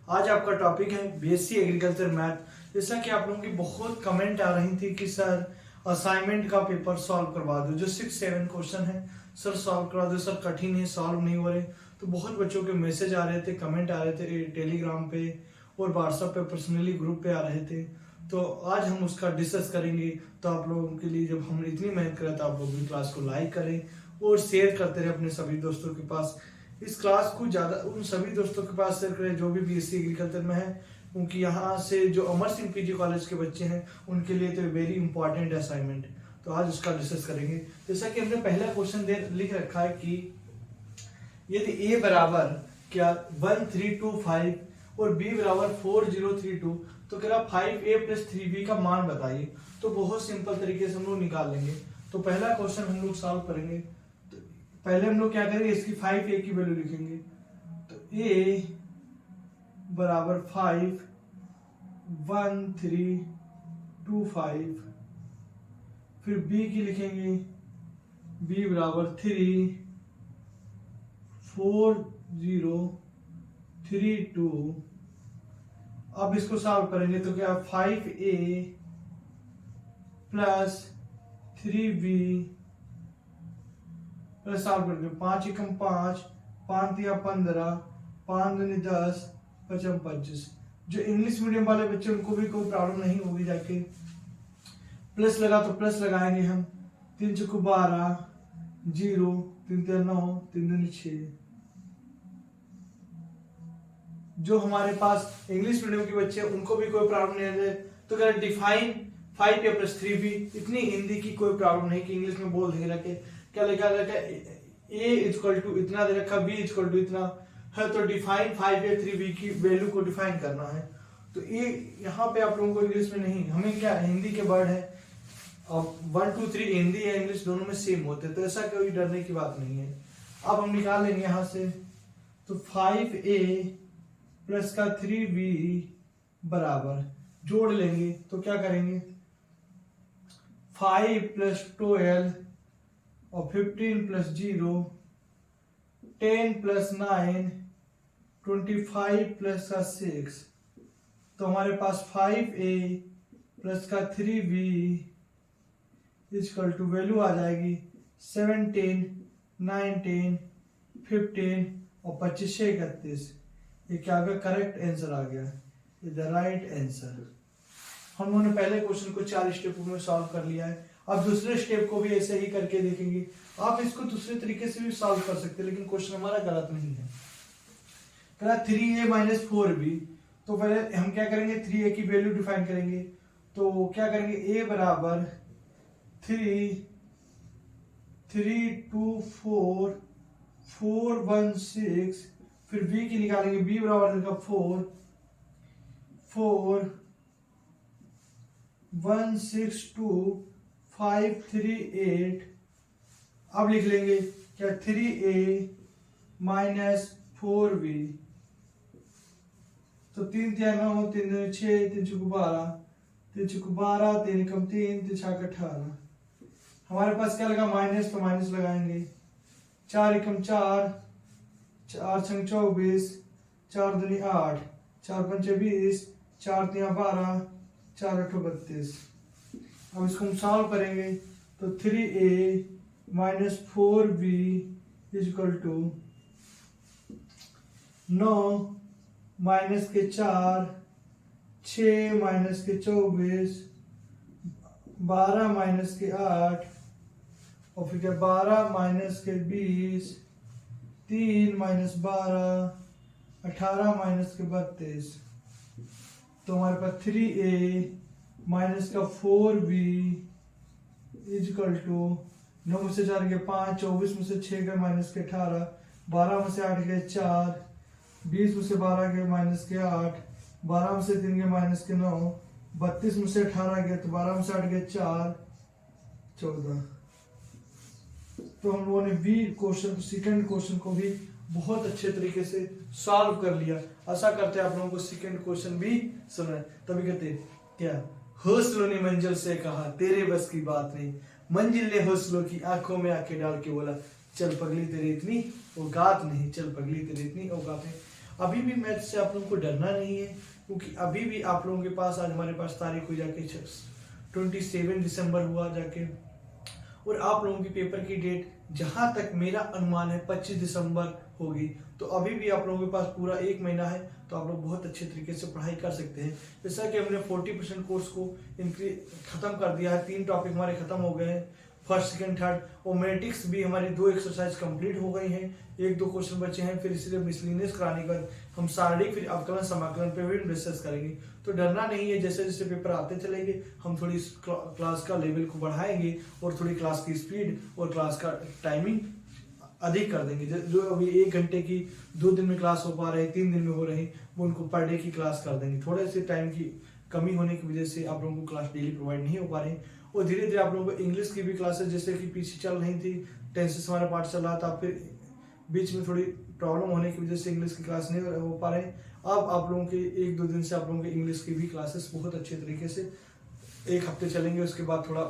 आज आपका टॉपिक है बीएससी एग्रीकल्चर मैथ। जैसा कि आप लोगों की बहुत कमेंट आ रही थी कि सर असाइनमेंट का पेपर सॉल्व करवा दो, जो 6-7 क्वेश्चन है सर सॉल्व करवा दो, सर कठिन है, सॉल्व नहीं हो रहे। तो बहुत बच्चों के मैसेज आ रहे थे, कमेंट आ रहे थे टेलीग्राम पे और व्हाट्सएप पे, पर्सनली ग्रुप पे आ रहे थे। तो आज हम उसका डिस्कस करेंगे। तो आप लोगों के लिए जब हम इतनी मेहनत करें तो आप लोग भी क्लास को लाइक करें और शेयर करते रहे अपने सभी दोस्तों के पास। इस क्लास को ज़्यादा उन सभी दोस्तों के पास शेयर करें जो भी बीएससी एग्रीकल्चर में है, क्योंकि यहाँ से जो अमर सिंह पीजी कॉलेज के बच्चे हैं उनके लिए तो वेरी इंपॉर्टेंट असाइनमेंट। तो आज उसका डिस्कस करेंगे। जैसा कि हमने पहला क्वेश्चन लिख रखा है कि यदि ए बराबर क्या 1325 और बी बराबर 4032, तो कह रहा 5a + 3b का मान बताइए। तो बहुत सिंपल तरीके से हम लोग निकाल लेंगे। तो पहला क्वेश्चन हम लोग सॉल्व करेंगे। तो पहले हम लोग क्या करेंगे, इसकी 5a की वैल्यू लिखेंगे। तो a बराबर 5 1325, फिर b की लिखेंगे, b बराबर 3 4032। अब इसको सॉल्व करेंगे तो क्या 5a + 3b प्लस सॉल्व करेंगे 5 एकम 5, 5 तिया 15, 5 दूनी 10, 5 25। जो इंग्लिश मीडियम वाले बच्चे उनको भी कोई प्रॉब्लम नहीं होगी, जाके प्लस लगा तो प्लस लगाएंगे हम। 3 चौको 12, 0, 3 तिया 9, 3 दूनी 6। जो हमारे पास इंग्लिश मीडियम के बच्चे उनको भी कोई प्रॉब्लम नहीं है। तो कह डिफाइन 5a + 3b। इतनी हिंदी की कोई प्रॉब्लम नहीं कि इंग्लिश में बोल नहीं रखे। क्या लिखा रखा a = इतना दे रखा, b = इतना है। तो डिफाइन 5a 3b की वैल्यू को डिफाइन करना है। तो ये यहाँ पे आप लोगों को इंग्लिश में नहीं, हमें क्या हिंदी के वर्ड है। अब 1 2 3 हिंदी या इंग्लिश दोनों में सेम होते हैं, तो ऐसा कोई डरने की बात नहीं है। अब हम निकाल लेंगे यहाँ से। तो 5a + 3b बराबर जोड़ लेंगे। तो क्या करेंगे, 5 + 12 और 15 + 0, 10 + 9, 25 + 6। तो हमारे पास 5a + 3b = वैल्यू आ जाएगी 17, 19, 15 और 25 से 31। ये क्या आ गया, करेक्ट आंसर आ गया, ये द राइट आंसर। हम लोगों ने पहले क्वेश्चन को 4 स्टेपों में सॉल्व कर लिया है। अब दूसरे स्टेप को भी ऐसे ही करके देखेंगे। आप इसको दूसरे तरीके से भी सॉल्व कर सकते हैं, लेकिन क्वेश्चन हमारा गलत नहीं है। कह 3a - 4b। तो पहले हम क्या करेंगे, 3a की वैल्यू डिफाइन करेंगे। तो क्या करेंगे, a बराबर 3 324 416, फिर b की निकालेंगे, b बराबर 4 4 162 538। अब लिख लेंगे क्या 3a - 4b। तो 3 तिया 9, 3 दूनी 6, 3 चौको 12, 3 चौको 12, 3 एकम 3, 3 छाक 18। हमारे पास क्या लगा, माइनस, तो माइनस लगाएंगे। 4 एकम 4, 4 छंग 24, 4 दूनी 8, 4 पंचे 20, 4 तिया 12, 4 अठो 32। अब इसको हम सॉल्व करेंगे। तो 3a - 4b = 9 माइनस के 4, 6 माइनस के 24, 12 माइनस के 8 और फिर क्या 12 माइनस के 20, 3 माइनस 12, 18 माइनस के 32। तो हमारे पास 3a - 4b = 9 में से 4 गए 5, 24 में से 6 गए -18, 12 में से 8 गए 4, 20 में से 12 गए -8, 12 में से 3 गए -9, 32 में से 18 गए, तो 12 में से 8 गए 4, 14। तो हम लोगों ने बी क्वेश्चन, सेकंड क्वेश्चन को भी बहुत अच्छे तरीके से सॉल्व कर लिया। आशा करते हैं आप लोगों को सेकंड क्वेश्चन भी समझ। तभी कहते क्या, हौसलों ने मंजिल से कहा तेरे बस की बात नहीं, मंजिल ने हौसलों की आंखों में आंखें डाल के बोला चल पगली तेरी इतनी औकात नहीं, चल पगली तेरी इतनी औकात नहीं। अभी भी मैथ से आप लोगों को डरना नहीं है, क्योंकि अभी भी आप लोगों के पास आज हमारे पास तारीख हो जाके 27 दिसंबर हुआ जाके, और आप लोगों की पेपर की डेट जहां तक मेरा अनुमान है 25 दिसंबर होगी। तो अभी भी आप लोगों के पास पूरा 1 महीना है, तो आप लोग बहुत अच्छे तरीके से पढ़ाई कर सकते हैं। जैसा कि हमने 40% कोर्स को खत्म कर दिया है, 3 टॉपिक हमारे खत्म हो गए हैं, फर्स्ट सेकंड थर्ड, और मैट्रिक्स भी हमारी 2 एक्सरसाइज कंप्लीट हो गई हैं, 1-2 क्वेश्चन बचे हैं। फिर इसलिए मिसलिनियस कराने के बाद हम सारणिक फिर अवकलन समाकलन पे भी डिस्कस करेंगे। तो डरना नहीं है, जैसे जैसे पेपर आते चलेंगे हम थोड़ी क्लास का लेवल को बढ़ाएंगे और थोड़ी क्लास की स्पीड और क्लास का टाइमिंग अधिक कर देंगे। जो अभी 1 घंटे की 2 दिन में क्लास हो पा रही, 3 दिन में हो रही, वो उनको पर डे की क्लास कर देंगे। थोड़े से टाइम की कमी होने की वजह से आप लोगों को क्लास डेली प्रोवाइड नहीं हो पा रही, और धीरे धीरे आप लोगों को इंग्लिश की भी क्लासेस जैसे कि पीछे चल रही थी, टेंसेस हमारा पार्ट चल रहा था, फिर बीच में थोड़ी प्रॉब्लम होने की वजह से इंग्लिश की क्लास नहीं हो पा रहे। अब आप लोगों के 1-2 दिन से आप लोगों के इंग्लिश की भी क्लासेस बहुत अच्छे तरीके से 1 हफ्ते चलेंगे। उसके बाद थोड़ा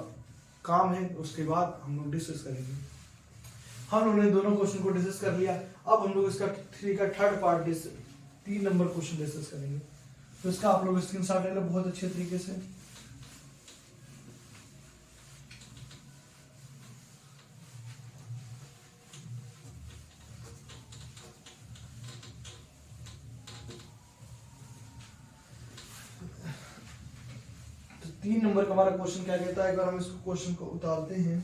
काम है, उसके बाद हम लोग डिस्कस करेंगे। हम लोगों ने दोनों क्वेश्चन को डिस्कस कर लिया, अब हम लोग इसका 3 का third part 3 number question discuss करेंगे। तो इसका आप लोग स्क्रीनशॉट ले लो बहुत अच्छे तरीके से। तो 3 नंबर का हमारा क्वेश्चन क्या कहता है, अगर हम इसको क्वेश्चन को उतारते हैं,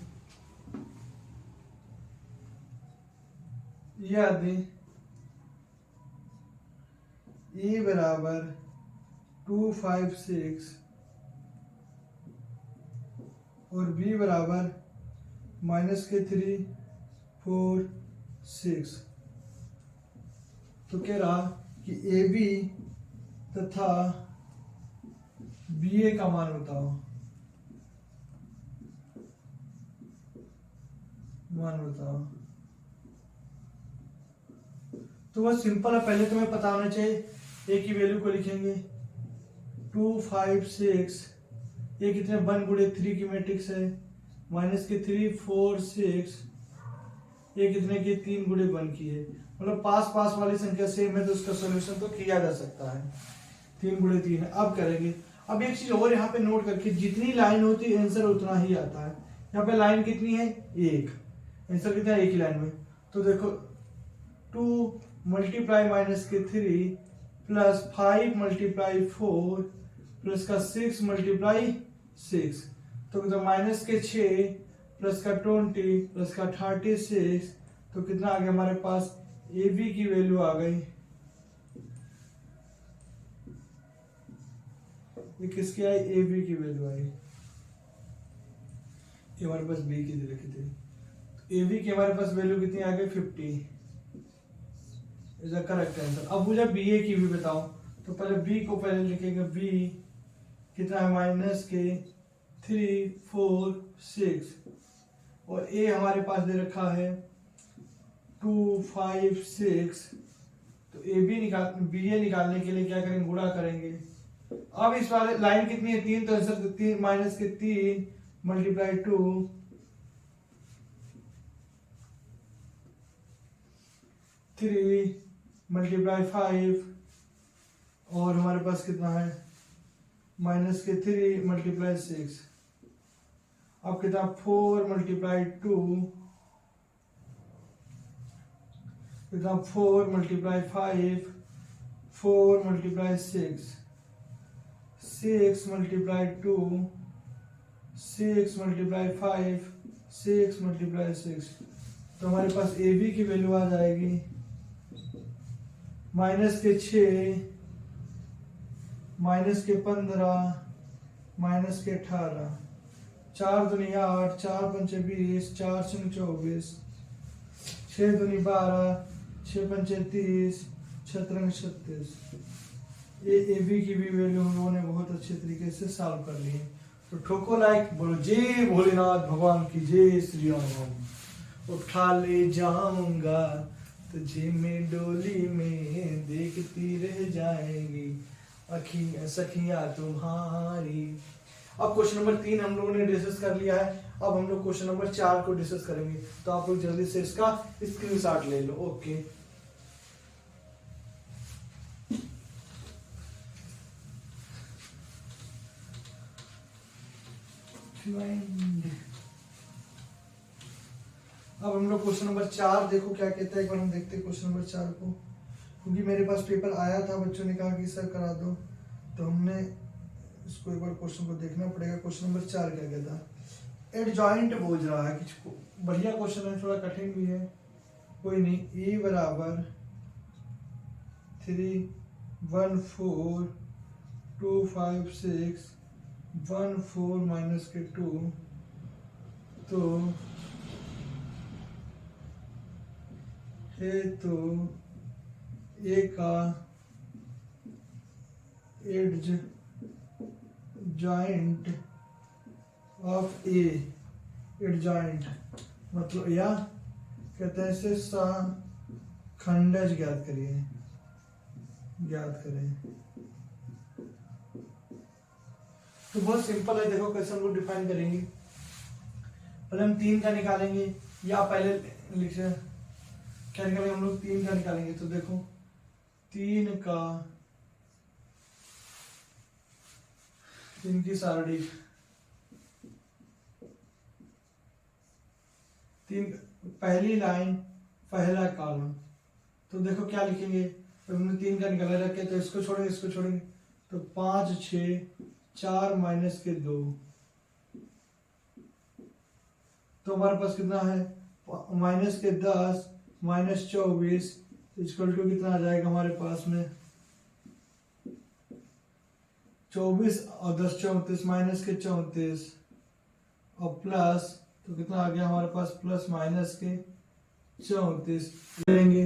यदि ए बराबर 2, 5, 6 और बी बराबर -3, 4, 6, तो कह रहा कि ए बी तथा बी ए का मान बताओ, तो वह सिंपल है। पहले तुम्हें पता होना चाहिए ए की वैल्यू को लिखेंगे 2, 5, 6, ये कितने 1 गुणे 3 की मैट्रिक्स है, -3, 4, 6, ये कितने की 3 गुणे 1 की है, मतलब पास पास वाली संख्या सेम है तो उसका सॉल्यूशन तो किया जा सकता है। 3 गुणे 3 है। अब करेंगे, अब एक चीज और यहाँ पे नोट करके, जितनी लाइन होती है आंसर उतना ही आता है। यहाँ पे लाइन कितनी है 1, आंसर कितना है 1 ही लाइन में। तो देखो 2 मल्टीप्लाई -3 प्लस 5 मल्टीप्लाई 4 प्लस का 6 मल्टीप्लाई 6, तो -6 प्लस का 20 प्लस का 36, तो कितना आ गया हमारे पास, ए बी की वैल्यू आ गई, ये किसकी आई, ए बी की वैल्यू आई, ये हमारे पास बी की रखी थी, ए बी की हमारे पास वैल्यू कितनी आ गई 50 इज द करेक्ट आंसर। अब मुझे बी ए की भी बताओ, तो पहले बी को पहले लिखेंगे, बी कितना है -3, 4, 6, और ए हमारे पास दे रखा है 2, 5, 6, तो ए बी बी ए निकालने के लिए क्या करेंगे, गुणा करेंगे। अब इस वाले लाइन कितनी है 3, तो आंसर 3 मल्टीप्लाई 2 3 मल्टीप्लाई 5, और हमारे पास कितना है -3 मल्टीप्लाई 6, अब कितना 4 मल्टीप्लाई 2, कितना 4 multiply 5, 4 multiply 6, 6 multiply 2, 6 multiply 5, 6 multiply 6, तो हमारे पास ए बी की वैल्यू आ जाएगी -6, -15, -18, 4 दूनी 8, 4 पंचे 20, 4 शून्य 24, 6 दूनी 12, 6 पंचे 30, 6 तिरंग 36। ये ए बी की भी वैल्यू हम लोगों ने बहुत अच्छे तरीके से सॉल्व कर ली है। तो ठोको लाइक, बोलो जय भोलेनाथ भगवान की, जय श्री राम। उठा ले जाऊंगा तुझे मैं डोली में, देखती रह जाएंगी अखियां सखियां तुम्हारी। अब क्वेश्चन नंबर 3 हम लोगों ने डिस्कस कर लिया है, अब हम लोग क्वेश्चन नंबर 4 को डिस्कस करेंगे। तो आप लोग जल्दी से इसका स्क्रीनशॉट ले लो। ओके, अब हम लोग क्वेश्चन नंबर 4 देखो क्या कहता है, एक बार हम देखते हैं क्वेश्चन नंबर 4 को, क्योंकि मेरे पास पेपर आया था, बच्चों ने कहा कि सर करा दो, तो हमने इसको एक बार क्वेश्चन को देखना पड़ेगा। क्वेश्चन नंबर 4 क्या कहता है, एडजॉइंट बोल रहा है कि बढ़िया क्वेश्चन है, थोड़ा कठिन भी है, कोई नहीं। ए बराबर 3 1 4 2 5 6 1 4 माइनस के 2, तो है तो ए का एडज जॉइंट ऑफ ए, एडजॉइंट मतलब या कहते हैं इसे खंडज ज्ञात करिए, ज्ञात करें। तो बहुत सिंपल है, देखो क्वेश्चन को डिफाइन करेंगे। पहले हम 3 का निकालेंगे, या पहले लिखे क्या निकालेंगे हम लोग, 3 का निकालेंगे। तो देखो 3 की सारणी, 3 पहली लाइन पहला कॉलम, तो देखो क्या लिखेंगे, तो हमने 3 का निकाला रखे, तो इसको छोड़ेंगे इसको छोड़ेंगे, तो 5 6 4 माइनस के 2, तो हमारे पास कितना है, माइनस के 10 माइनस 24 इक्वल टू कितना आ जाएगा हमारे पास में 24 और 10 34 माइनस के 34 और प्लस, तो कितना आ गया हमारे पास प्लस माइनस के 34 लेंगे।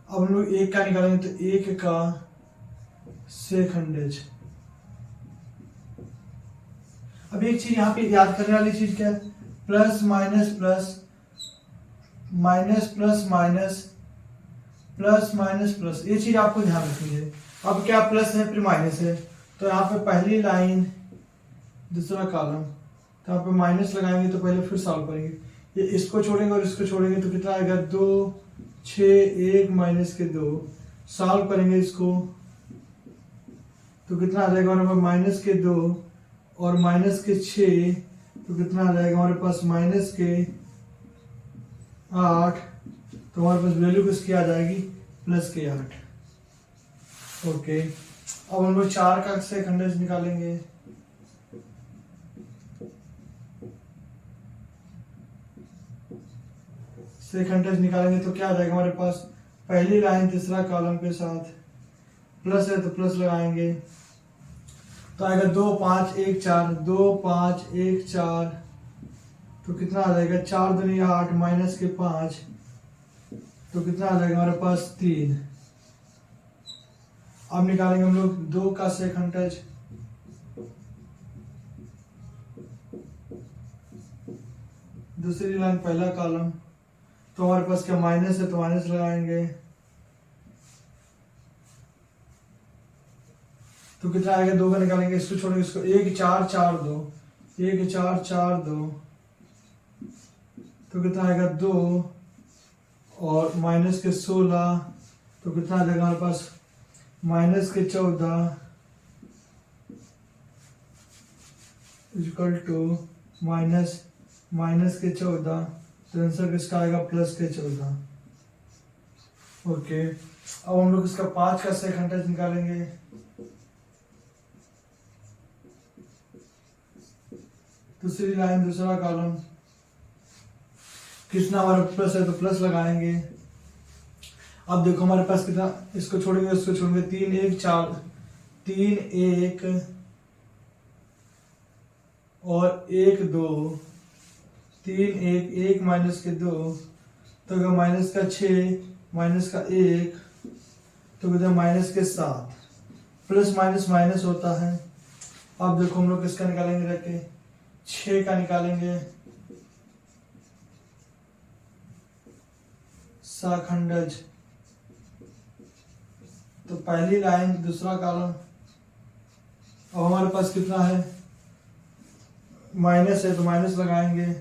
अब हम लोग 1 का निकालेंगे, तो 1 का सेकंडेज। अब एक चीज यहाँ पे याद करने वाली चीज क्या है, plus minus plus minus plus minus plus minus plus, ये चीज आपको ध्यान रखनी है। अब क्या प्लस है फिर माइनस है, तो यहाँ पे पहली लाइन दूसरा कॉलम, तो यहाँ पे माइनस लगाएंगे, तो पहले फिर सॉल्व करेंगे, ये इसको छोड़ेंगे और इसको छोड़ेंगे, तो कितना आएगा 2 6 1 माइनस के 2, सॉल्व करेंगे इसको, तो कितना आ जाएगा हमारे पास माइनस के 2 और माइनस के 6, तो कितना आ जाएगा हमारे पास माइनस के 8, तो हमारे पास वैल्यू किसकी आ जाएगी प्लस के 8। ओके, अब हम लोग 4 का सेकंडेज निकालेंगे। सेकंडेज निकालेंगे तो क्या आ जाएगा हमारे पास, पहली लाइन तीसरा कॉलम के साथ प्लस है तो प्लस लगाएंगे, तो आएगा 2 5 1 4 2 5 1 4, तो कितना आ जाएगा 4 दूनी 8 माइनस के 5, तो कितना आ जाएगा हमारे पास 3। अब निकालेंगे हम लोग 2 का सेकंडेज। दूसरी लाइन पहला कॉलम, तो हमारे पास क्या माइनस है तो माइनस लगाएंगे, तो कितना आएगा 2 का निकालेंगे, इसको छोड़ेंगे, इसको 1 4 4 2 1 4 4 2, तो कितना आएगा 2 और माइनस के 16, तो कितना आ जाएगा हमारे पास माइनस के 14 इक्वल टू माइनस के 14, तो आंसर किसका आएगा प्लस के 14। ओके, अब हम लोग इसका 5 का सेकंडेज निकालेंगे। दूसरी लाइन दूसरा कॉलम, कितना हमारा प्लस है तो प्लस लगाएंगे। अब देखो हमारे पास कितना, इसको छोड़ेंगे इसको छोड़ेंगे, 3 1 4 3 1 और 1 2 3 1 1 माइनस के 2, तो अगर माइनस का 6 माइनस का 1, तो कितना माइनस के 7, प्लस माइनस माइनस होता है। अब देखो हम लोग किसका निकालेंगे, रख के 6 का निकालेंगे, साखंडज, तो पहली लाइन दूसरा कॉलम, अब हमारे पास कितना है माइनस है तो माइनस लगाएंगे,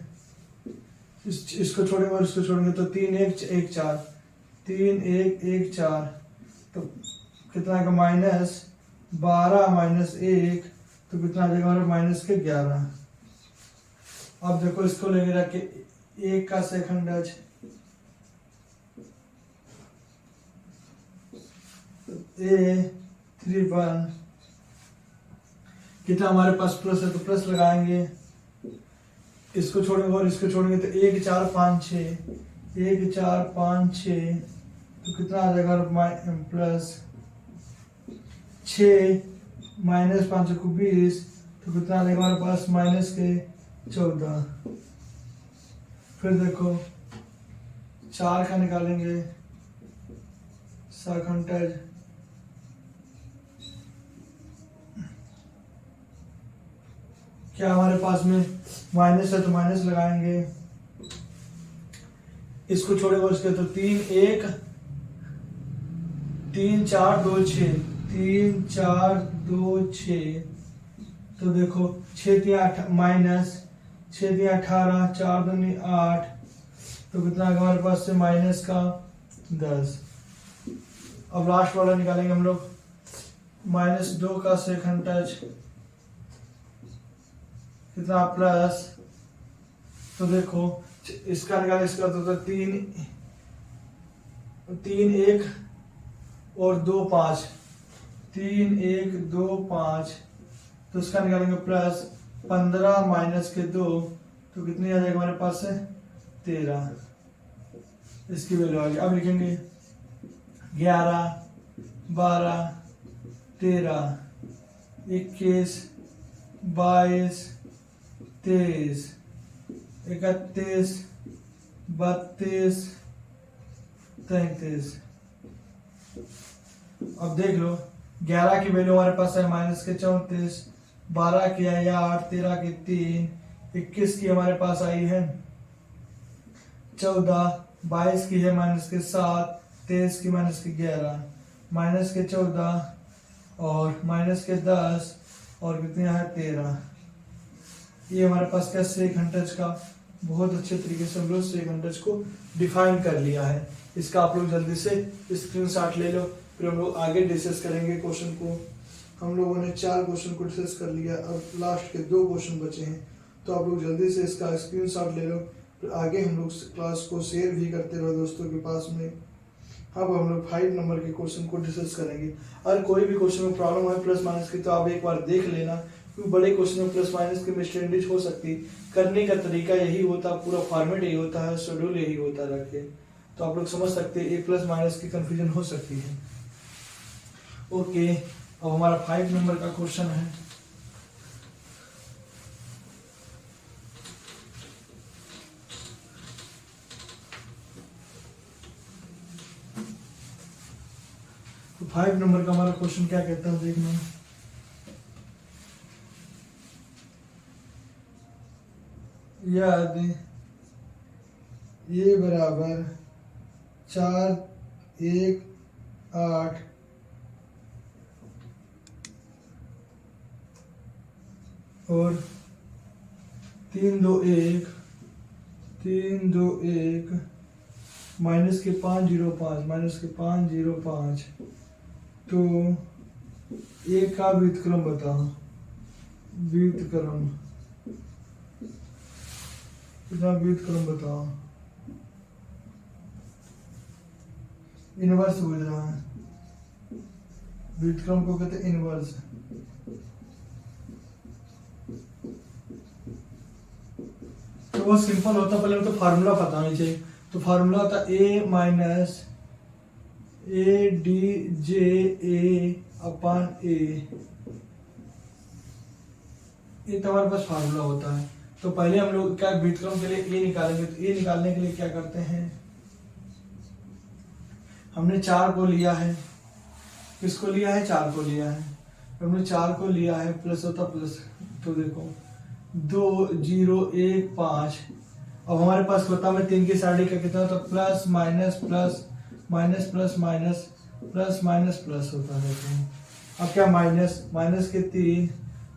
इसको छोड़ेंगे और इसको छोड़ेंगे, तो 3 1 1 4 3 1 1 4, तो कितना आएगा -12 -1, तो कितना आ जाएगा हमारा -11। अब देखो इसको लेके रखे 1 का सेकंडज, A31, कितना हमारे पास प्लस है तो प्लस लगाएंगे, इसको छोड़ेंगे और इसको छोड़ेंगे तो 1 4 5 6, 1 4 5 6, तो कितना आ जाएगा +6 -5 को 20, तो कितना आ जाएगा हमारे पास -14। फिर देखो 4 का निकालेंगे सेकंडज, क्या हमारे पास में माइनस है तो माइनस लगाएंगे, इसको छोड़ेगा उसके तो 3 1 3 4 2 6, 3 4 2 6, तो देखो 6 3 8 -6 3 18, 4 2 8, तो कितना आ गया हमारे पास से -10। अब लास्ट वाला निकालेंगे हम लोग, -2 का सेकंडज, कितना प्लस, तो देखो इसका निकाले, इसका तो 3 1 और 2 5, 3 1 2 5, तो इसका निकालेंगे +15 -2, तो कितनी आ जाएगा हमारे पास से 13, इसकी वैल्यू आ गई। अब लिखेंगे 11 12 13 21 22 23 31 32 33। अब देख लो 11 की वैल्यू हमारे पास है -34, 12 की है 8, 13 की 3, 21 की हमारे पास आई है 14, 22 की है -7, 23 की -11, -14 और -10 और कितनी है 13। ये हमारे पास क्या सेकंडज का बहुत अच्छे तरीके से हम लोग सेकंडज को डिफाइन कर लिया है। इसका आप लोग जल्दी से स्क्रीनशॉट ले लो, फिर हम लोग आगे डिस्कस करेंगे क्वेश्चन को। हम लोगों ने 4 क्वेश्चन को डिस्कस कर लिया, अब लास्ट के 2 क्वेश्चन बचे हैं, तो आप लोग जल्दी से इसका स्क्रीनशॉट ले लो, फिर आगे हम लोग क्लास को शेयर भी करते रहो दोस्तों के पास में। अब हम लोग 5 नंबर के क्वेश्चन को डिस्कस करेंगे। अगर कोई भी क्वेश्चन में प्रॉब्लम है प्लस माइनस की, तो आप एक बार देख लेना, क्योंकि बड़े क्वेश्चन में प्लस माइनस की मिस्टेंडिज हो सकती, करने का तरीका यही होता, पूरा फॉर्मेट यही होता है, शेड्यूल यही होता रखे, तो आप लोग समझ सकते हैं, प्लस माइनस की कंफ्यूजन हो सकती है। ओके, अब हमारा 5 नंबर का क्वेश्चन है। तो 5 नंबर का हमारा क्वेश्चन क्या कहता है देखना, यदि ये बराबर 4 1 8 और 3 2 1 माइनस के 5 0 5 तो एक का व्युत्क्रम बताओ, व्युत्क्रम कितना, व्युत्क्रम बताओ, इनवर्स बोल रहा है, व्युत्क्रम को कहते हैं इनवर्स। तो वो सिंपल होता, पहले तो फार्मूला पता होना चाहिए, तो फार्मूला होता a minus A D J A upon A, ये तो हमारे पास फार्मूला होता है। तो पहले हम लोग क्या व्युत्क्रम के लिए ए निकालेंगे, तो ए निकालने के लिए क्या करते हैं, हमने 4 को लिया है, किसको लिया है, 4 को लिया है, हमने 4 को लिया है, प्लस होता प्लस, तो देखो 2 0 1 5, अब हमारे पास होता है 3 की साइड का कितना होता, plus minus plus minus plus minus plus minus plus होता है। तो अब क्या माइनस के 3,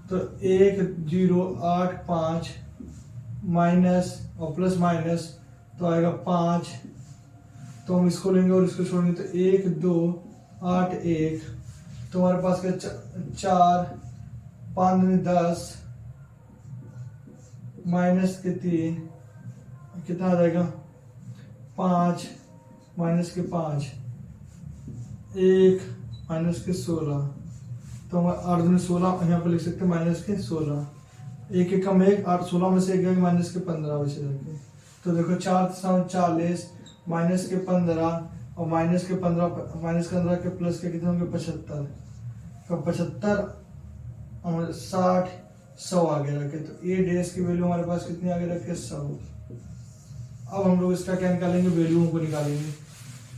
तो 1 0 8 5 माइनस और प्लस माइनस तो आएगा 5, तो हम इसको लेंगे और इसको छोड़ेंगे तो 1 2 8 1, तो हमारे पास क्या 4 5 दूनी 10 माइनस के 3 कितना आ जाएगा 5 माइनस के 5 1 माइनस के 16। तो हम 8 दूनी 16 यहाँ पर लिख सकते हैं माइनस के 16। एक एक कम 1 8 16 में से एक माइनस के 15 बचे जाके। तो देखो 4 40 माइनस के 15 और माइनस के 15 के प्लस के कितने होंगे 75। तो 75 और 60 100 आगे रखे। तो ए डैश की वैल्यू हमारे पास कितनी आगे रखे 100। अब हम लोग इसका क्या निकालेंगे वैल्यूओं को निकालेंगे।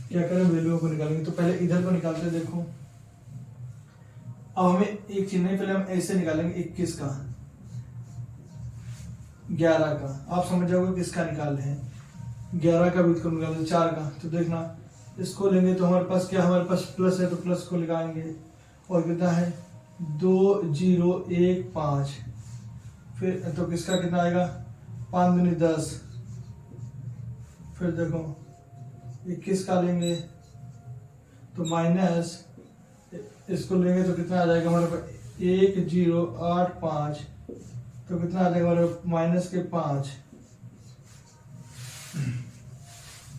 क्या करें वैल्यूओं को निकालेंगे। तो पहले इधर को निकालते देखो। अब हमें एक चीज नहीं, पहले हम ऐसे निकालेंगे 21 का 11 का। आप समझ जाओगे किसका निकाल रहे हैं। 11 का भी निकाल 4 का। तो देखना इसको लेंगे तो हमारे पास क्या हमारे पास प्लस है तो प्लस को लगाएंगे और कितना है 2 0 1 5। फिर तो किसका कितना आएगा 5 दूनी 10। फिर देखो 21 का लेंगे तो माइनस इसको लेंगे तो कितना आ जाएगा हमारे पास 1 0 8 5। तो कितना आ जाएगा हमारे माइनस के 5।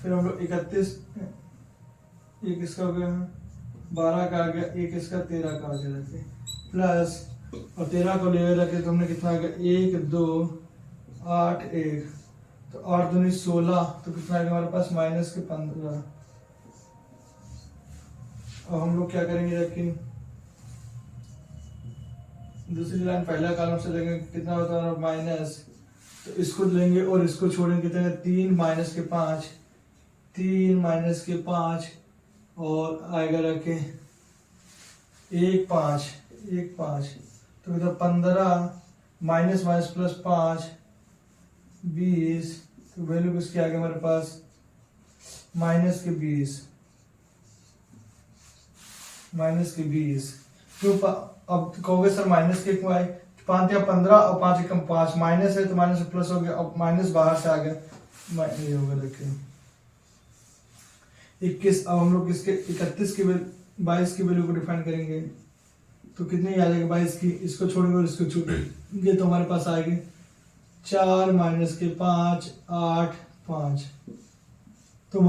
फिर हम लोग 31 एक इसका हो गया 12 का आ गया, एक इसका 13 का आ गया रखे प्लस और 13 को ले रखे तो हमने कितना आ गया 1 2 8 1। तो 8 दूनी 16। तो कितना आ गया हमारे पास माइनस के 15। अब हम लोग क्या करेंगे लेकिन दूसरी लाइन पहला कॉलम से लेंगे कितना होता है माइनस। तो इसको लेंगे और इसको छोड़ेंगे कितना 3 माइनस के 5 3 माइनस के 5 और आएगा रखे 1 5 1 5। तो कितना 15 माइनस माइनस प्लस 5 20। तो वैल्यू किसकी आ गई हमारे पास माइनस के 20 माइनस के 20। क्यों अब कहोगे सर माइनस के क्यों आए 5 या 15 और 5 एकम 5 माइनस है तो माइनस प्लस हो गया। अब माइनस बाहर से आ गया ये होगा देखिए 21। अब हम लोग इसके 31 की 22 की वैल्यू को डिफाइन करेंगे तो कितनी आ जाएगी 22 की। इसको छोड़ेंगे और इसको छोड़ेंगे तो हमारे पास आएगी 4 माइनस के 5 8 5। तो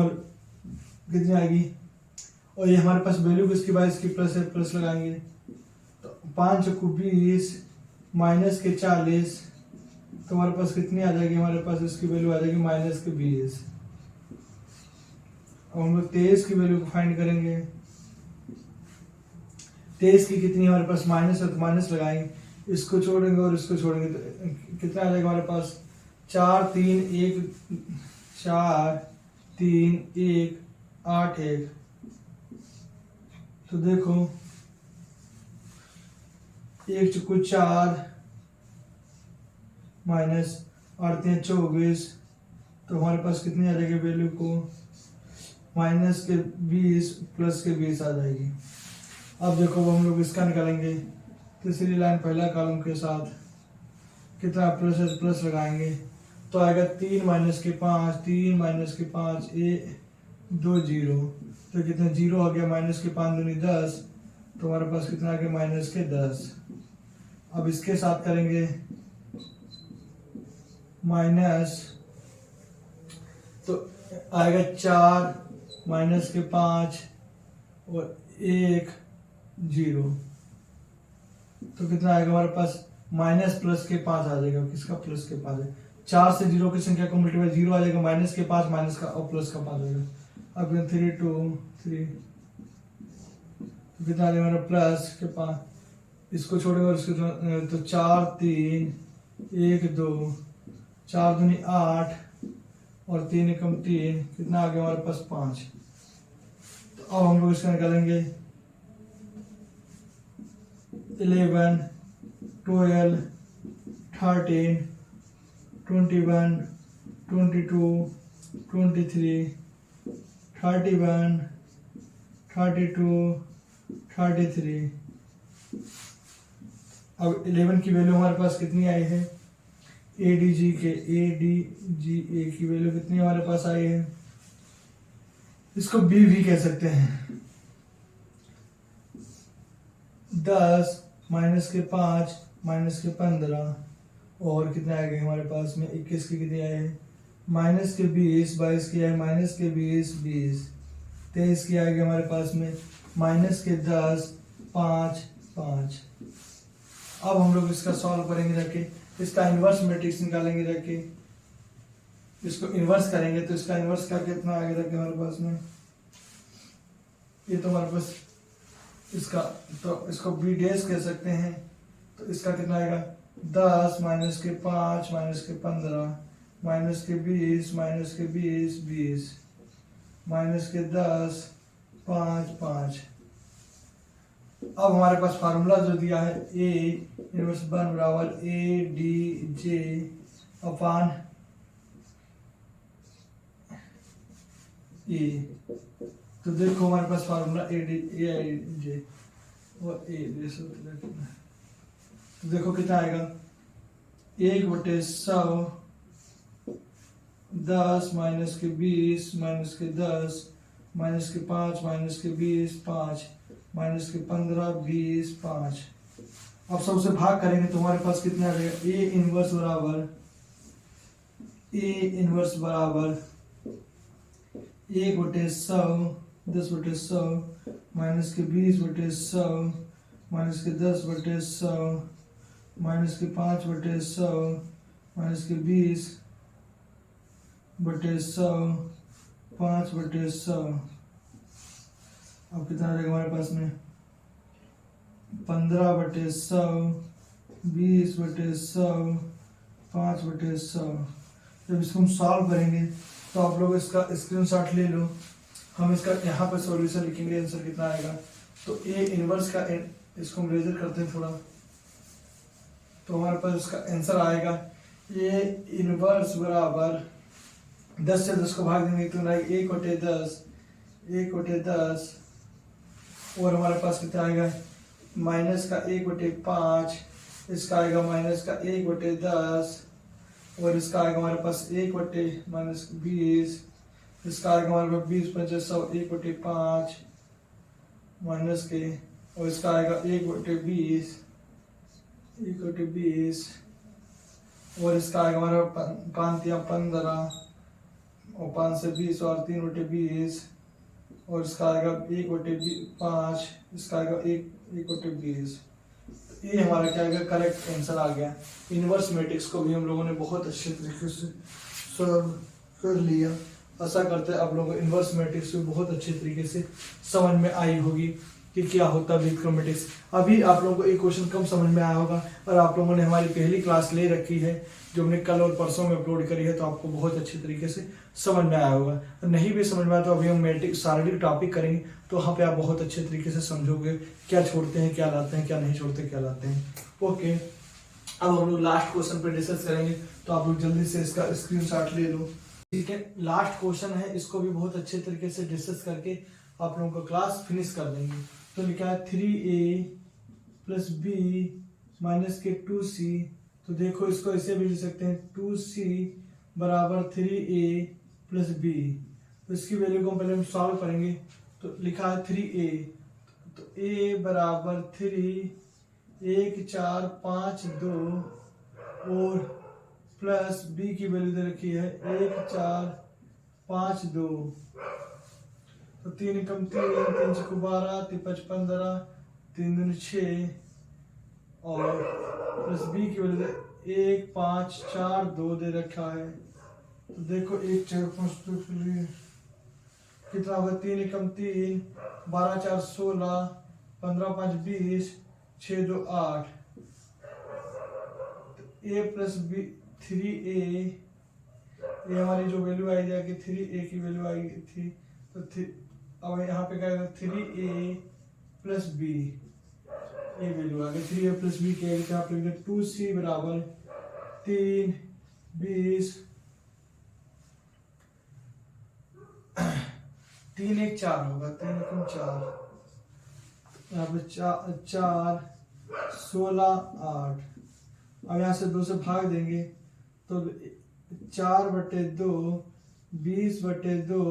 कितनी आएगी और ये हमारे पास वैल्यू किसकी 22 की प्लस है प्लस लगाएंगे तो 5 को 20 माइनस के 40। तो हमारे पास कितनी आ जाएगी हमारे पास इसकी वैल्यू आ जाएगी माइनस के 20। अब हम लोग 23 की वैल्यू को फाइंड करेंगे। 23 की कितनी हमारे पास माइनस है तो माइनस लगाएंगे, इसको छोड़ेंगे और इसको छोड़ेंगे तो कितना आ जाएगा हमारे पास 4 3 1 4 3 1 8 1। तो देखो 1 चुकू 4 माइनस 8 3 24। तो हमारे पास कितनी आ जाएगी वैल्यू को माइनस के 20 प्लस के 20 आ जाएगी। अब देखो वो हम लोग इसका निकालेंगे। तीसरी लाइन पहला कॉलम के साथ कितना प्लस है प्लस लगाएंगे तो आएगा 3 माइनस के 5 3 माइनस के 5 2 0। तो कितना 0 आ गया माइनस के 5 दूनी 10। तो हमारे पास कितना आ गया माइनस के 10। अब इसके साथ करेंगे माइनस तो आएगा 4 माइनस के 5 और 1 0। तो कितना आएगा हमारे पास माइनस प्लस के 5 आ जाएगा। किसका प्लस के 5 है 4 से 0 की संख्या को मल्टीप्लाई 0 आ जाएगा माइनस के 5 माइनस का और प्लस का 5 आएगा। अब 3 2 3 तो कितना आ जाएगा हमारा प्लस के 5। इसको छोड़ेंगे और इसको तो 4 3 1 2 4 दूनी 8 और 3 एकम 3 कितना आ गया हमारे पास 5। तो अब हम लोग इसका निकालेंगे 11 12 13 21 22 23 31 32 33। अब 11 की वैल्यू हमारे पास कितनी आई है ADG की वैल्यू कितनी हमारे पास आई है। इसको B भी कह सकते हैं। 10 माइनस के 5 माइनस के 15 और कितने आ गए हमारे पास में 21 के कितने आए माइनस के 20 22 के आए माइनस के 20 20 23 के आ गए हमारे पास में माइनस के 10 5 5। अब हम लोग इसका सॉल्व करेंगे रख के, इसका इन्वर्स मैट्रिक्स निकालेंगे रख के, इसको इन्वर्स करेंगे तो इसका इन्वर्स का कितना आगे रख के हमारे पास में, ये तो हमारे पास इसका तो इसको बी डैश कह सकते हैं। तो इसका कितना आएगा 10 माइनस के 5 माइनस के 15 माइनस के 20 माइनस के 20 20 माइनस के 10 5 5। अब हमारे पास फार्मूला जो दिया है ए इनवर्स 1 बराबर ए डी जे अपान ए। तो देखो हमारे पास फार्मूला ए डी ए आई जे और ए तो देखो कितना आएगा 1/100 10 माइनस के 20 माइनस के 10 माइनस के 5 माइनस के 20 5 माइनस के 15 20 5। अब सबसे भाग करेंगे तो हमारे पास कितना आ जाएगा ए इनवर्स बराबर 1/100 10/100 माइनस के 20/100 माइनस के 10/100 माइनस के 5/100 माइनस के 20/100 5/100। अब कितना रहेगा हमारे पास में 15/100 20/100 5/100। जब इसको हम सॉल्व करेंगे तो आप लोग इसका स्क्रीनशॉट ले लो, हम इसका यहाँ पर सॉल्यूशन लिखेंगे, आंसर कितना आएगा। तो ए इनवर्स का इसको हम मेजर करते हैं थोड़ा, तो हमारे पास इसका आंसर आएगा ए इनवर्स बराबर 10 से 10 को भाग देंगे तो 1/10 और हमारे पास कितना आएगा माइनस का 1/5, इसका आएगा माइनस का 1/10 और इसका आएगा हमारे पास 1/-20, इसका आएगा हमारे पास 20/100 1/5 माइनस के, और इसका आएगा 1/20 और इसका आएगा हमारे 5 या 15 और 5 से 20 और 3/20 और इसका आएगा 1/5, इसका आएगा 1/20। ये हमारा क्या आएगा करेक्ट आंसर आ गया। इनवर्स मैट्रिक्स को भी हम लोगों ने बहुत अच्छे तरीके से सॉल्व कर लिया। आशा करते हैं आप लोगों को इनवर्स मैट्रिक्स भी बहुत अच्छे तरीके से समझ में आई होगी कि क्या होता है बीजगणित मैट्रिक्स। अभी आप लोगों को एक क्वेश्चन कम समझ में आया होगा और आप लोगों ने हमारी पहली क्लास ले रखी है जो हमने कल और परसों में अपलोड करी है, तो आपको बहुत अच्छी तरीके से समझ में आया होगा। नहीं भी समझ में आया तो अभी हम मैट्रिक्स शारीरिक टॉपिक करेंगे तो वहाँ पे आप बहुत अच्छे तरीके से समझोगे क्या छोड़ते हैं क्या लाते हैं, क्या नहीं छोड़ते क्या लाते हैं। ओके, अब हम लोग लास्ट क्वेश्चन पे डिस्कस करेंगे, तो आप लोग जल्दी से इसका स्क्रीनशॉट ले लो। ठीक है, लास्ट क्वेश्चन है, इसको भी बहुत अच्छे तरीके से डिस्कस करके आप लोगों को क्लास फिनिश कर देंगे। तो लिखा है 3a + b - 2c। तो देखो इसको ऐसे भी लिख सकते हैं 2c बराबर 3a + b। तो इसकी वैल्यू को पहले हम सॉल्व करेंगे। तो लिखा है 3a, तो a बराबर 3 1 4 5 2 और प्लस b की वैल्यू दे रखी है 1 4 5 2। तो 3 × 3 3 × 12 3 × 5 15 3 दूनी 6 और प्लस b की वैल्यू 1 5 4 2 दे रखा है। तो देखो 1 4 5 2 कितना होगा 3 × 3 12 4 16 15 5 20 6 2 8। a + b 3a, ये हमारी जो वैल्यू आई जाएगी 3a की वैल्यू आएगी थी। तो अब यहाँ पे क्या आएगा 3a + b, ये वैल्यू आ गई 3a + b के यहाँ पे 2c बराबर 3 20 3 1 4 होगा 3 × 4 यहाँ पे 4 16 8। अब यहाँ से 2 से भाग देंगे तो 4/2 20/2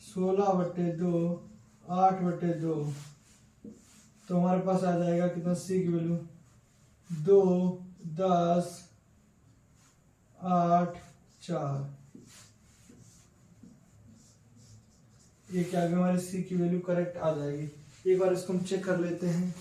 16/2 8/2। तो हमारे पास आ जाएगा कितना, सी की वैल्यू 2, 10, 8, 4। ये क्या आ गया, हमारी सी की वैल्यू करेक्ट आ जाएगी। एक बार इसको हम चेक कर लेते हैं।